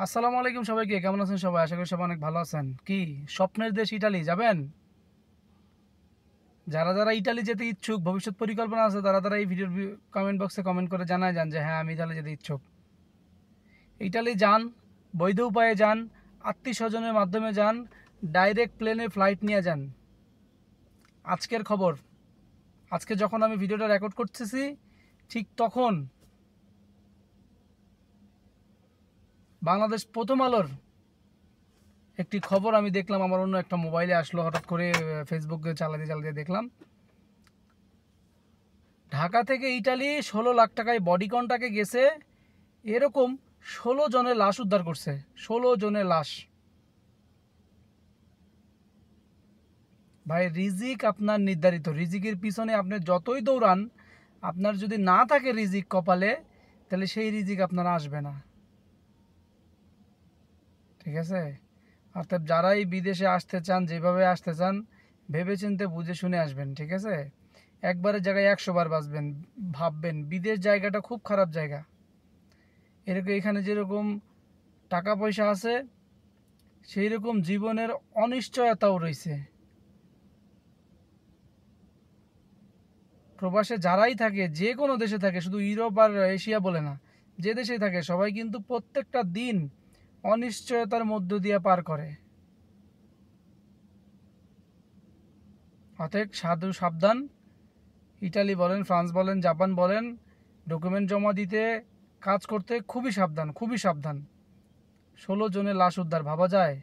আসসালামু আলাইকুম সবাইকে, কেমন আছেন সবাই? আশা করি সবাই অনেক ভালো আছেন। কি স্বপ্নের দেশ ইটালি যাবেন? যারা যারা ইটালি যেতে ইচ্ছুক, ভবিষ্যৎ পরিকল্পনা আছে, তারা তারা এই ভিডিওর কমেন্ট বক্সে কমেন্ট করে জানায় যান যে হ্যাঁ, আমি ইটালি যেতে ইচ্ছুক। ইটালি যান, বৈধ উপায়ে যান, আত্মীয় স্বজনের মাধ্যমে যান, ডাইরেক্ট প্লেনে ফ্লাইট নিয়ে যান। আজকের খবর, আজকে যখন আমি ভিডিওটা রেকর্ড করতেছি ঠিক তখন বাংলাদেশ প্রথম আলোর একটি খবর আমি দেখলাম, আমার অন্য একটা মোবাইলে আসলো হঠাৎ করে, ফেসবুকে চালাতে চালাতে দেখলাম ঢাকা থেকে ইটালি 16 লাখ টাকায় বডি কন্টাক্টে গেছে, এরকম 16 জনের লাশ উদ্ধার করছে। 16 জনের লাশ। ভাই, রিজিক আপনার নির্ধারিত, রিজিকের পিছনে আপনি যতই দৌড়ান, আপনার যদি না থাকে রিজিক কপালে, তাহলে সেই রিজিক আপনার আসবে না। ঠিক আছে? অর্থাৎ যারাই বিদেশে আসতে চান, যেভাবে আসতে চান, ভেবেচিন্তে বুঝে শুনে আসবেন। ঠিক আছে? একবারের জায়গায় 100 বার বাঁচবেন, ভাববেন বিদেশ জায়গাটা খুব খারাপ জায়গা। এরকম এখানে যেরকম টাকা পয়সা আছে, সেই রকম জীবনের অনিশ্চয়তাও রয়েছে। প্রবাসে যারাই থাকে, যে কোনো দেশে থাকে, শুধু ইউরোপ আর এশিয়া বলে না, যে দেশেই থাকে, সবাই কিন্তু প্রত্যেকটা দিন অনিশ্চয়তার মধ্য দিয়ে পার করে। অতএব সাধু সাবধান। ইটালি বলেন, ফ্রান্স বলেন, জাপান বলেন, ডকুমেন্ট জমা দিতে, কাজ করতে খুবই সাবধান, খুবই সাবধান। 16 জনের লাশ উদ্ধার, ভাবা যায়?